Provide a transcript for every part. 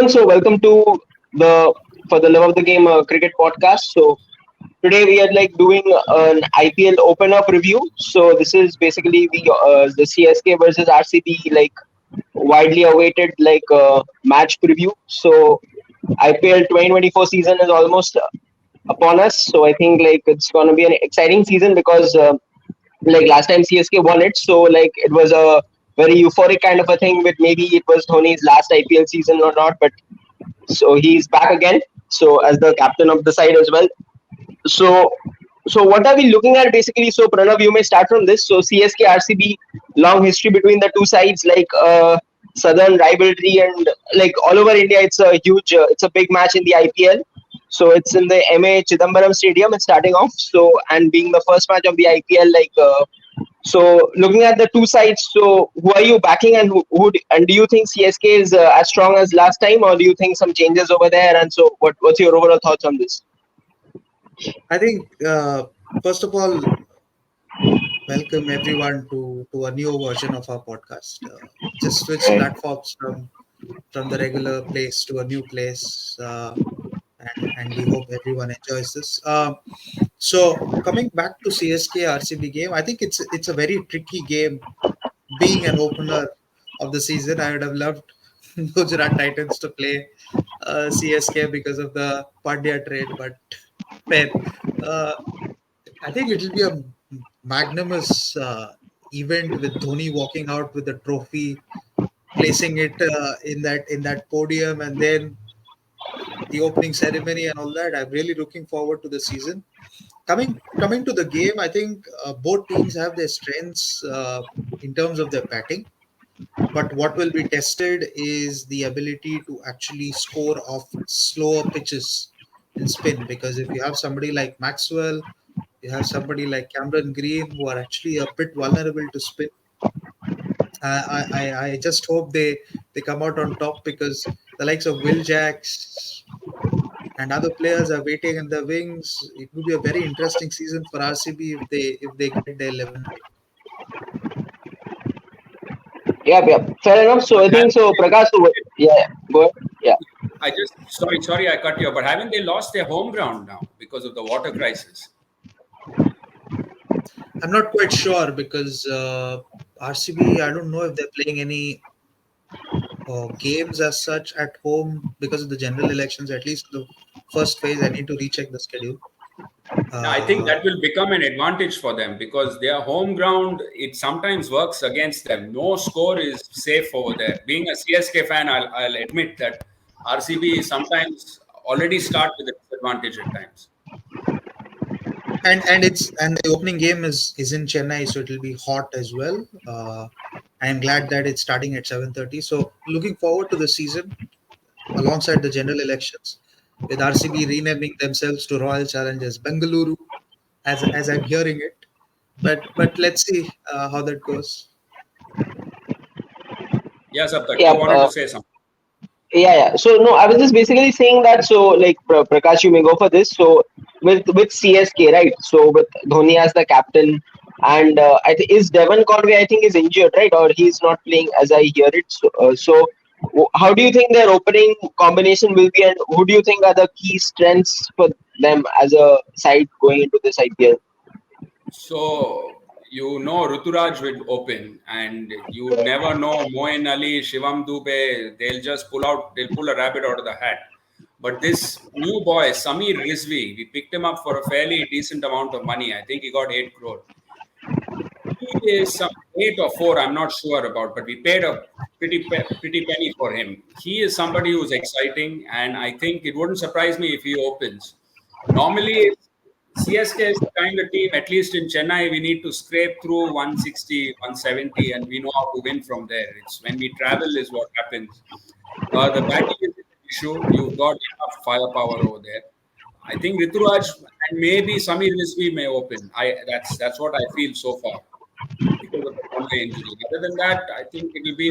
So welcome to the for the Love of the Game cricket podcast. So today we are like doing an IPL Open Up review. So this is basically the CSK versus RCB like widely awaited match preview. So IPL 2024 season is almost upon us. So I think like it's going to be an exciting season because like last time CSK won it, so like it was a very euphoric kind of a thing. With maybe it was Dhoni's last IPL season or not, but so he's back again. So as the captain of the side as well. So so what are we looking at basically? So Pranav, you may start from this. So CSK RCB, long history between the two sides, like southern rivalry, and like all over India, it's a huge, it's a big match in the IPL. So it's in the MA Chidambaram Stadium. It's starting off. So and being the first match of the IPL, so looking at the two sides, so who are you backing, and and do you think CSK is as strong as last time, or do you think some changes over there? And so what's your overall thoughts on this? I think, first of all, welcome everyone to a new version of our podcast. Just switch Right. platforms from the regular place to a new place, and we hope everyone enjoys this. So coming back to CSK RCB game, I think it's a very tricky game. Being an opener of the season, I would have loved Gujarat Titans to play CSK because of the Pandya trade, but fair. Uh, I think it will be a magnanimous event with Dhoni walking out with the trophy, placing it in that podium, and then the opening ceremony and all that. I'm really looking forward to the season. Coming to the game, I think both teams have their strengths in terms of their batting, but what will be tested is the ability to actually score off slower pitches in spin. Because if you have somebody like Maxwell, you have somebody like Cameron Green who are actually a bit vulnerable to spin. I just hope they come out on top, because the likes of Will Jacks and other players are waiting in the wings. It will be a very interesting season for RCB if they get their 11 right. Yeah, yeah, fair enough. So But I think haven't so. Prakash, so, yeah, go ahead. Yeah. I just sorry I cut you, but haven't they lost their home ground now because of the water crisis? I'm not quite sure, because RCB, I don't know if they're playing any games as such at home because of the general elections. At least the first phase, I need to recheck the schedule. Now, I think Uh, that will become an advantage for them because their home ground, it sometimes works against them. No score is safe over there. Being a CSK fan, I'll admit that RCB sometimes already start with a disadvantage at times. and the opening game is in Chennai, so it will be hot as well. I am glad that it's starting at 7:30. So looking forward to the season alongside the general elections, with RCB renaming themselves to Royal Challengers Bengaluru, as I'm hearing it. But let's see how that goes. Yes, Saptak, Yeah. you wanted to say something. Yeah. So no, I was just basically saying that. So like Prakash, you may go for this. So with CSK, right? So with Dhoni as the captain, and I think is Devon Conway, I think, is injured, right? Or he's not playing as I hear it. How do you think their opening combination will be, and who do you think are the key strengths for them as a side going into this IPL? So, Ruturaj will open, and you never know Moin Ali, Shivam Dube, they'll pull a rabbit out of the hat. But this new boy, Samir Rizvi, we picked him up for a fairly decent amount of money. I think he got 8 crore. He is some 8 or 4, I'm not sure about, but we paid a pretty penny for him. He is somebody who's exciting, and I think it wouldn't surprise me if he opens. Normally, CSK is the kind of team, at least in Chennai, we need to scrape through 160, 170, and we know how to win from there. It's when we travel is what happens. The batting is an issue. You've got enough firepower over there. I think Rituraj and maybe Samir Rizvi may open. That's what I feel so far because of the Conway injury. Other than that, I think it will be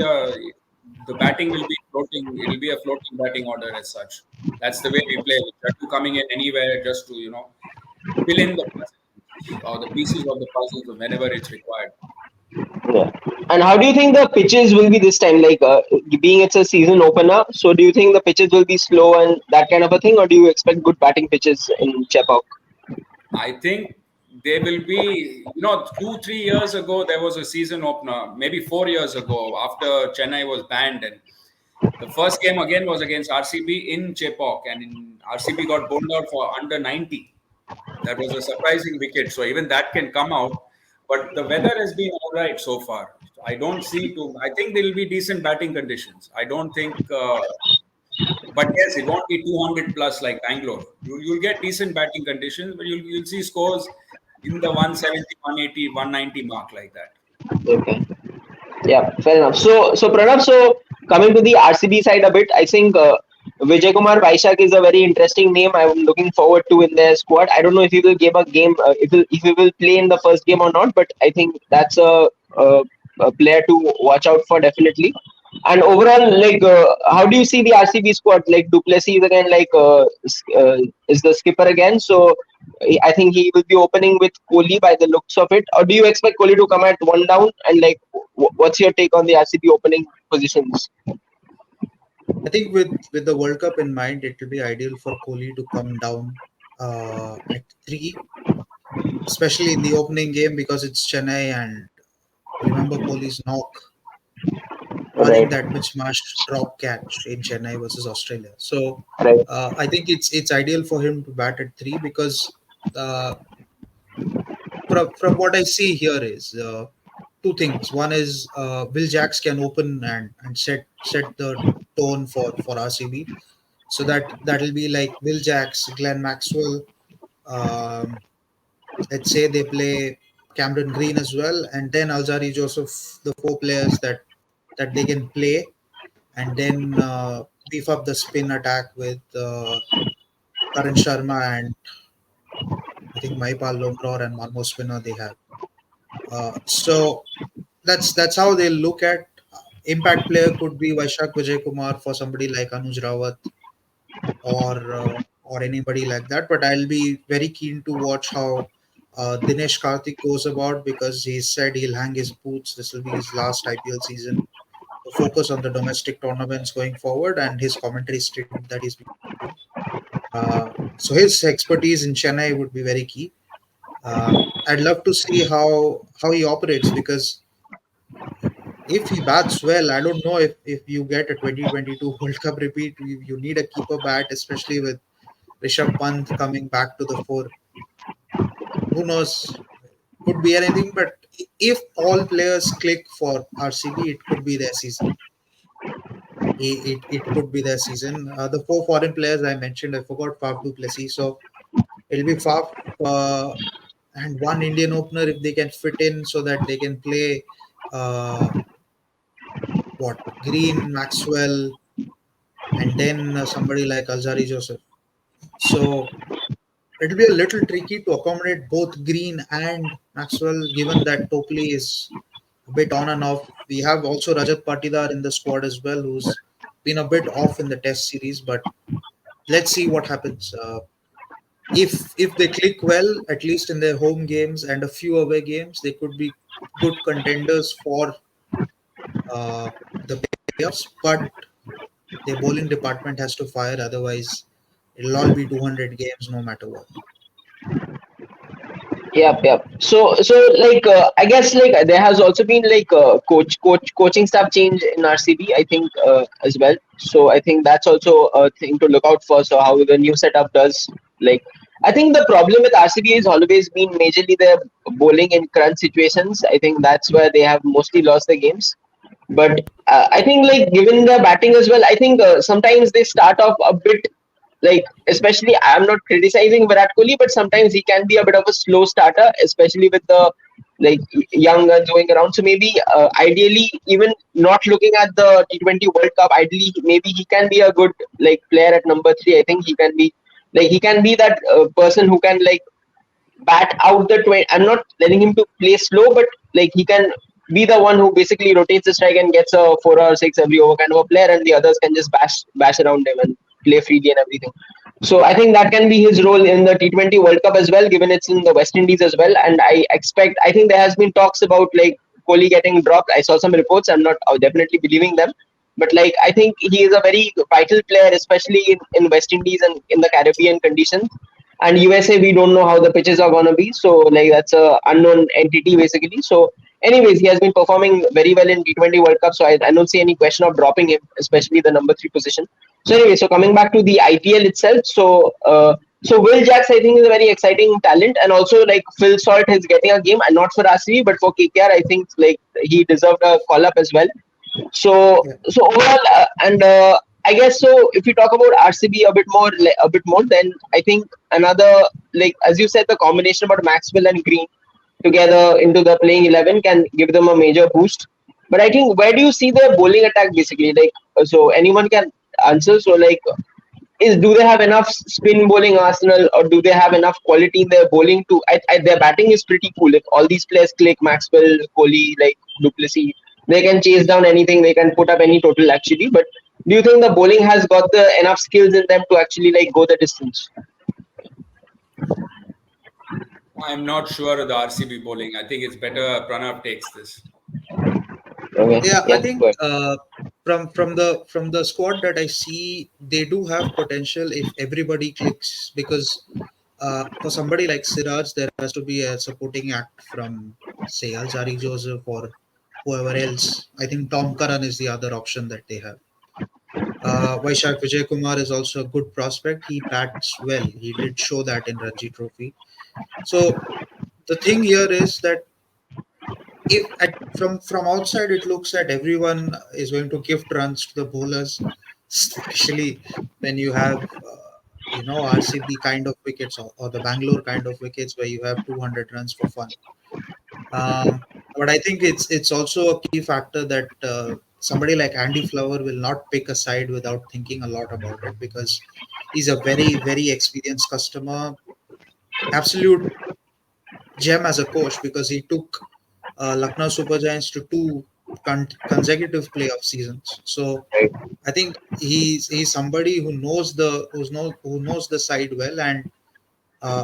the batting will be floating. It will be a floating batting order as such. That's the way we play. With Jatu coming in anywhere just to fill in the puzzles or the pieces of the puzzles whenever it's required. Yeah. And how do you think the pitches will be this time? Like, being it's a season opener, so do you think the pitches will be slow and that kind of a thing, or do you expect good batting pitches in Chepauk? I think they will be, 2, 3 years ago, there was a season opener, maybe 4 years ago, after Chennai was banned. And the first game again was against RCB in Chepauk, and RCB got bowled out for under 90. That was a surprising wicket. So even that can come out. But the weather has been all right so far. I don't see to. I think there will be decent batting conditions. I don't think. But yes, it won't be 200 plus like Bangalore. You'll get decent batting conditions, but you'll see scores in the 170, 180, 190 mark like that. Okay. Yeah, fair enough. So Pranav, so coming to the RCB side a bit, I think Vijay Kumar Vaishak is a very interesting name. I'm looking forward to in their squad. I don't know if he will give a game, if he will play in the first game or not, but I think that's a player to watch out for definitely. And overall, like, how do you see the RCB squad? Like Duplessis again, like, is the skipper again. So I think he will be opening with Kohli by the looks of it. Or do you expect Kohli to come at one down? And like, what's your take on the RCB opening positions? I think with the World Cup in mind, it will be ideal for Kohli to come down at three, especially in the opening game because it's Chennai and remember Kohli's knock running Right, that mismatch drop catch in Chennai versus Australia. So right, I think it's ideal for him to bat at three because uh, from what I see here is two things. One is Will Jacks can open and set the tone for RCB. So that'll be like Will Jacks, Glenn Maxwell. Um, let's say they play Cameron Green as well, and then Alzari Joseph, the four players that they can play, and then beef up the spin attack with Karan Sharma and I think Maipal Lomror and one more spinner they have. So that's how they look at impact player could be Vaishak Vijay Kumar for somebody like Anuj Rawat or anybody like that. But I'll be very keen to watch how Dinesh Karthik goes about because he said he'll hang his boots. This will be his last IPL season. To focus on the domestic tournaments going forward, and his commentary statement that he's been doing. So his expertise in Chennai would be very key. I'd love to see how he operates because if he bats well, I don't know if you get a 2022 World Cup repeat, you need a keeper bat, especially with Rishabh Pant coming back to the fore. Who knows? Could be anything, but if all players click for RCB, it could be their season. It could be their season. The four foreign players I mentioned, I forgot Faf du Plessis. So it'll be Faf and one Indian opener if they can fit in so that they can play uh, what Green, Maxwell, and then somebody like Alzari Joseph. So it'll be a little tricky to accommodate both Green and Maxwell, given that Topley is a bit on and off. We have also Rajat Patidar in the squad as well, who's been a bit off in the Test series. But let's see what happens. If they click well, at least in their home games and a few away games, they could be good contenders for the playoffs. But their bowling department has to fire, otherwise it'll all be 200 games no matter what. yep, yep. So like, I guess like there has also been like coaching staff change in RCB. I think as well. So I think that's also a thing to look out for. So how the new setup does, like, I think the problem with RCB has always been majorly their bowling in crunch situations. I think that's where they have mostly lost their games. But I think like given the batting as well, I think sometimes they start off a bit like, especially I'm not criticizing Virat Kohli, but sometimes he can be a bit of a slow starter, especially with the like young guns going around. So maybe ideally, even not looking at the T20 World Cup, ideally maybe he can be a good like player at number three. I think he can be like he can be that person who can like bat out the 20. I'm not letting him to play slow, but like he can be the one who basically rotates the strike and gets a 4 or 6 every over kind of a player, and the others can just bash around him and play freely and everything. So I think that can be his role in the T20 World Cup as well, given it's in the West Indies as well. And I think there has been talks about like Kohli getting dropped. I saw some reports. I'm not definitely believing them, but like I think he is a very vital player, especially in West Indies and in the Caribbean conditions. And USA, we don't know how the pitches are gonna be, so like that's a unknown entity basically. So, anyways, he has been performing very well in T20 World Cup, so I don't see any question of dropping him, especially the number three position. So anyway, so coming back to the IPL itself, so Will Jacks I think is a very exciting talent, and also like Phil Salt is getting a game, and not for RCB but for KKR. I think like he deserved a call up as well. So Yeah, so overall, and I guess so. If we talk about RCB a bit more, then I think another, like as you said, the combination about Maxwell and Green together into the playing 11 can give them a major boost. But I think where do you see their bowling attack basically? Like so, anyone can answer. So like is do they have enough spin bowling arsenal, or do they have enough quality in their bowling to their batting is pretty cool. If all these players click, Maxwell, Kohli, like Duplessis, they can chase down anything, they can put up any total actually. But do you think the bowling has got the enough skills in them to actually like go the distance? I'm not sure of the RCB bowling. I think it's better Pranav takes this. Okay, yeah. I yeah, think good. from the squad that I see, they do have potential if everybody clicks. Because for somebody like Siraj, there has to be a supporting act from, say, Alzari Joseph or whoever else. I think Tom Curran is the other option that they have. Vaishak Vijay Kumar is also a good prospect. He bats well. He did show that in Ranji Trophy. So the thing here is that if from outside it looks that everyone is going to gift runs to the bowlers, especially when you have RCB kind of wickets, or the Bangalore kind of wickets where you have 200 runs for fun. But I think it's also a key factor that somebody like Andy Flower will not pick a side without thinking a lot about it, because he's a very very experienced customer, absolute gem as a coach, because he took Lucknow Super Giants to two consecutive playoff seasons. So Right. I think he's somebody who knows the side well, and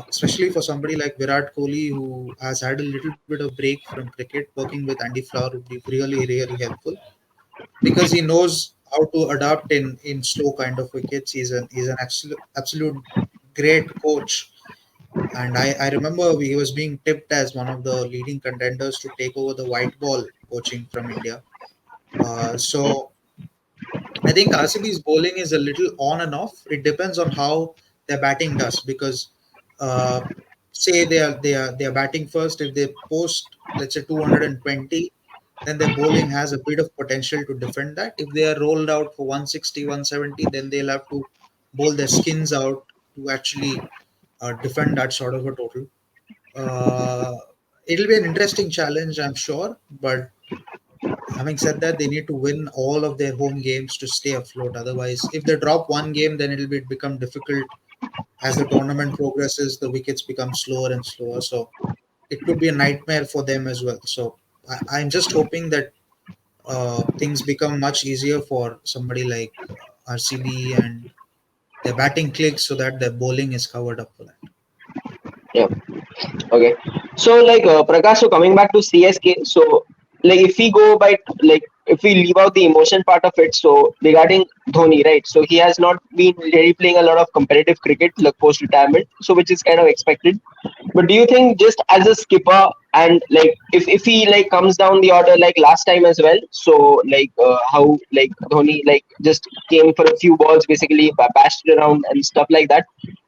especially for somebody like Virat Kohli, who has had a little bit of break from cricket, working with Andy Flower would be really really helpful, because he knows how to adapt in slow kind of wickets. He's an absolute great coach. And I remember he was being tipped as one of the leading contenders to take over the white ball coaching from India. So I think RCB's bowling is a little on and off. It depends on how their batting does, because uh, say they are batting first. If they post, let's say, 220, then their bowling has a bit of potential to defend that. If they are rolled out for 160, 170, then they'll have to bowl their skins out to actually defend that sort of a total. Uh, it'll be an interesting challenge, I'm sure. But having said that, they need to win all of their home games to stay afloat. Otherwise, if they drop one game, then become difficult. As the tournament progresses, the wickets become slower and slower. So it could be a nightmare for them as well. So I'm just hoping that things become much easier for somebody like RCB, and their batting clicks so that their bowling is covered up for that. Yeah. Okay. So like Prakash, so coming back to CSK, so like if we go by like if we leave out the emotion part of it, so regarding Dhoni, right? So he has not been really playing a lot of competitive cricket like post retirement, so which is kind of expected. But do you think just as a skipper, and like if he like comes down the order like last time as well, so like how like Dhoni like just came for a few balls basically bashed it around and stuff like that.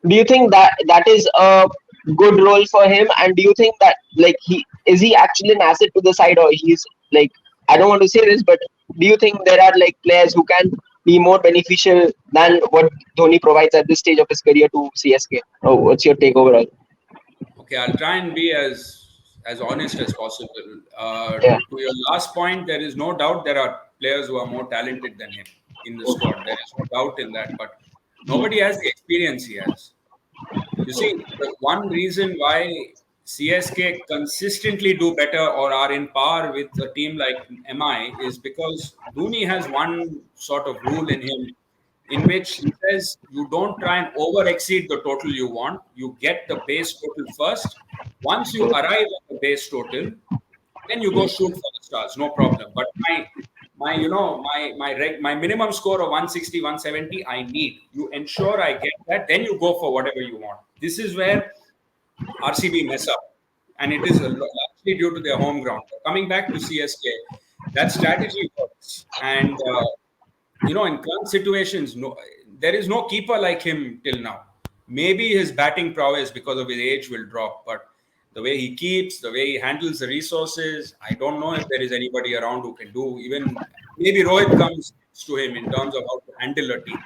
Do you think that that is a good role for him? And do you think that like he actually an asset to the side, or he's like I don't want to say this, but do you think there are like players who can be more beneficial than what Dhoni provides at this stage of his career to CSK? Oh, what's your take overall? Okay, I'll try and be as honest as possible. Yeah. To your last point, there is no doubt there are players who are more talented than him in the squad. There is no doubt in that, but nobody has the experience he has. You see, the one reason why CSK consistently do better or are in par with a team like MI is because Dhoni has one sort of rule in him in which he says you don't try and over exceed the total you want. You get the base total first. Once you arrive at the base total, then you go shoot for the superstars, no problem. But my minimum score of 160, 170, I need. You ensure I get that, then you go for whatever you want. This is where RCB mess up, and it is largely due to their home ground. Coming back to CSK, that strategy works, and in current situations, no, there is no keeper like him till now. Maybe his batting prowess because of his age will drop, but the way he keeps, the way he handles the resources, I don't know if there is anybody around who can do. Even maybe Rohit comes to him in terms of how to handle a team.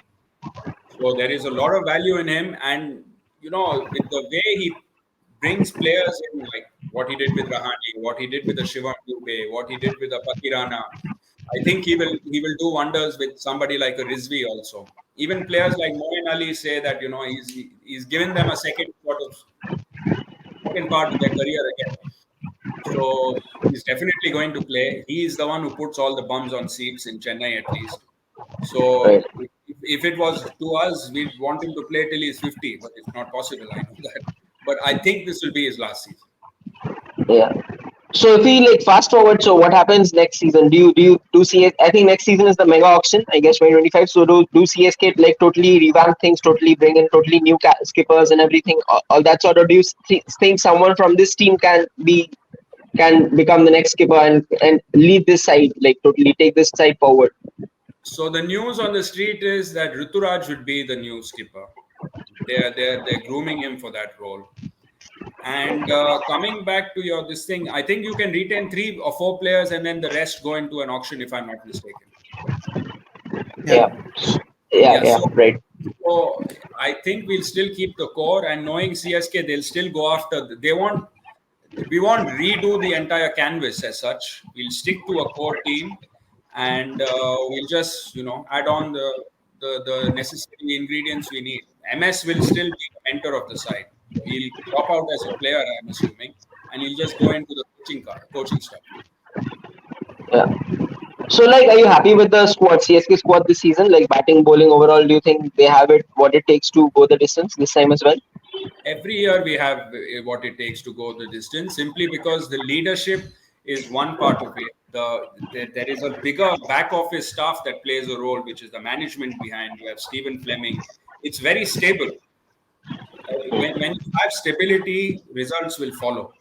So there is a lot of value in him, and with the way he brings players in, like what he did with Rahane, what he did with the Shivam Dubey, what he did with the Pakirana, I think he will do wonders with somebody like a Rizvi also. Even players like Moeen Ali say that he's given them a second part of their career again. So he's definitely going to play. He is the one who puts all the bums on seats in Chennai at least. Right. So if it was to us, we'd want him to play till he's 50, but it's not possible. I know that. But I think this will be his last season. Yeah. So if we like fast forward, so what happens next season? Do you see it? I think next season is the mega auction, I guess 2025. So do CSK like totally revamp things, totally bring in totally new skippers and everything, all that sort of? Do you think someone from this team can become the next skipper and lead this side, like totally take this side forward? So the news on the street is that Rituraj would be the new skipper. They're grooming him for that role. And coming back to your this thing, I think you can retain 3 or 4 players and then the rest go into an auction, if I'm not mistaken. Yeah. Yeah, yeah, Yeah. yeah. Right. So I think we'll still keep the core, and knowing CSK, they'll still go after. We won't redo the entire canvas as such. We'll stick to a core team, and we'll just add on the necessary ingredients we need. MS will still be the mentor of the side. He'll drop out as a player, I'm assuming, and he'll just go into the coaching stuff. Yeah. So, like, are you happy with the squad, CSK squad this season? Like, batting, bowling, overall, do you think they have it, what it takes to go the distance this time as well? Every year we have what it takes to go the distance, simply because the leadership is one part of it. There is a bigger back office staff that plays a role, which is the management behind. You have Stephen Fleming. It's very stable. When you have stability, results will follow.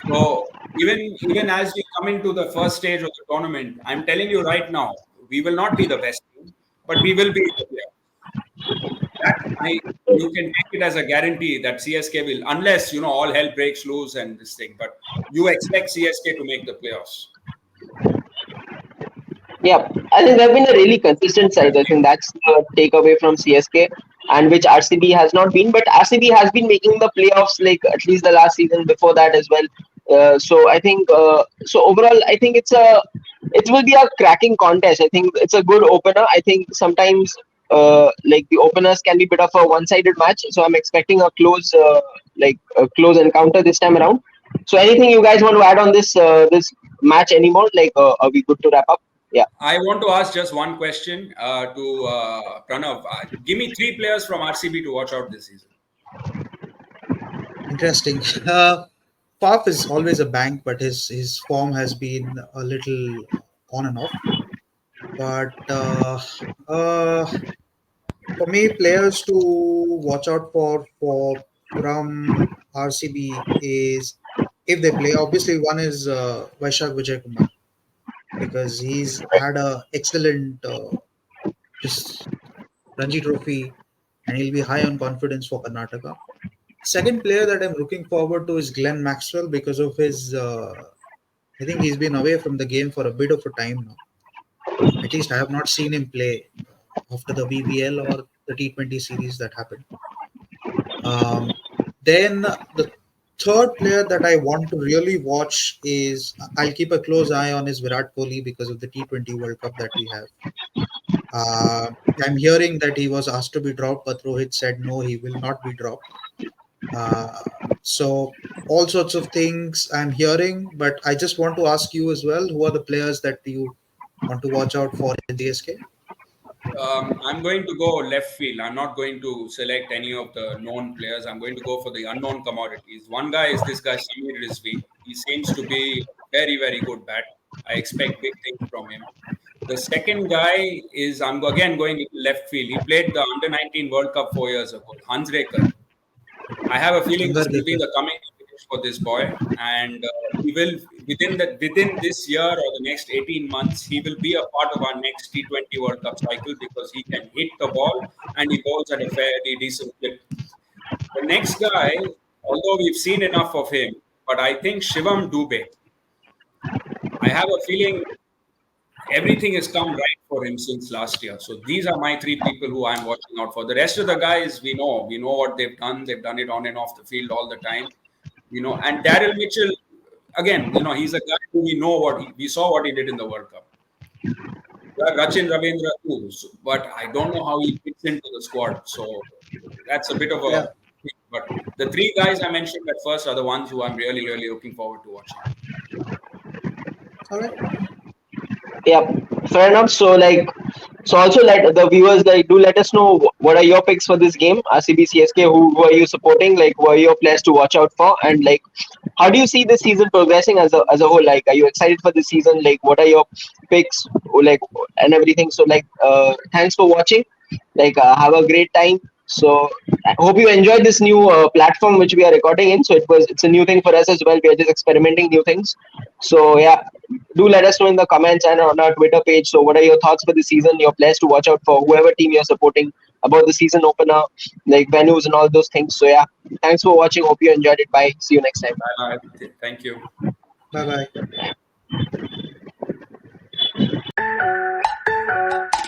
So even as we come into the first stage of the tournament, I'm telling you right now, we will not be the best team, but we will be in the playoffs. That you can take it as a guarantee that CSK will, unless all hell breaks loose and this thing. But you expect CSK to make the playoffs. Yeah, I think they've been a really consistent side. I think that's the takeaway from CSK, and which RCB has not been. But RCB has been making the playoffs like at least the last season before that as well. So I think so overall, I think it will be a cracking contest. I think it's a good opener. I think sometimes like the openers can be a bit of a one-sided match. So I'm expecting a close encounter this time around. So anything you guys want to add on this match anymore? Like, are we good to wrap up? Yeah. I want to ask just one question to Pranav. Give me 3 players from RCB to watch out this season. Interesting. Faf is always a bank, but his form has been a little on and off. But for me, players to watch out for from RCB is, if they play. Obviously, one is Vaishak Vijay Kumar, because he's had a excellent just Ranji Trophy, and he'll be high on confidence for Karnataka. Second player that I'm looking forward to is Glenn Maxwell, because of his. I think he's been away from the game for a bit of a time now. At least I have not seen him play after the BBL or the T20 series that happened. Um, then the third player that I want to really watch is, I'll keep a close eye on, is Virat Kohli, because of the T20 World Cup that we have. Uh, I'm hearing that he was asked to be dropped, but Rohit said no, he will not be dropped. Uh, so all sorts of things I'm hearing, but I just want to ask you as well, who are the players that you want to watch out for in DSK? I'm going to go left field. I'm not going to select any of the known players. I'm going to go for the unknown commodities. One guy is this guy, Samir Rizvi. He seems to be very, very good bat. I expect big things from him. The second guy is, I'm again going into left field. He played the Under 19 World Cup 4 years ago, Hans Rekar. I have a feeling this will be Hangargekar. the coming age for this boy, and he will within this year or the next 18 months, he will be a part of our next T20 World Cup cycle because he can hit the ball and he bowls at a fairly decent clip. The next guy, although we've seen enough of him, but I think Shivam Dubey. I have a feeling everything has come right for him since last year. So these are my three people who I'm watching out for. The rest of the guys, we know what they've done. They've done it on and off the field all the time, And Daryl Mitchell, again, he's a guy who we know we saw what he did in the World Cup. Rachin Ravindra too, but I don't know how he fits into the squad. So that's a bit of a. Yeah. But the three guys I mentioned at first are the ones who I'm really, really looking forward to watching. All right. Yeah, fair enough. So also let the viewers do let us know what are your picks for this game, RCB CSK. Who are you supporting? Who are your players to watch out for? And how do you see this season progressing as a whole? Are you excited for this season? What are your picks? And everything. So thanks for watching. Have a great time. So I hope you enjoyed this new platform which we are recording in. So it's a new thing for us as well. We are just experimenting new things. So yeah, do let us know in the comments and on our Twitter page. So what are your thoughts for the season? Your players to watch out for, whoever team you're supporting, about the season opener, venues and all those things. So yeah, thanks for watching. Hope you enjoyed it. Bye. See you next time. Thank you. Bye bye.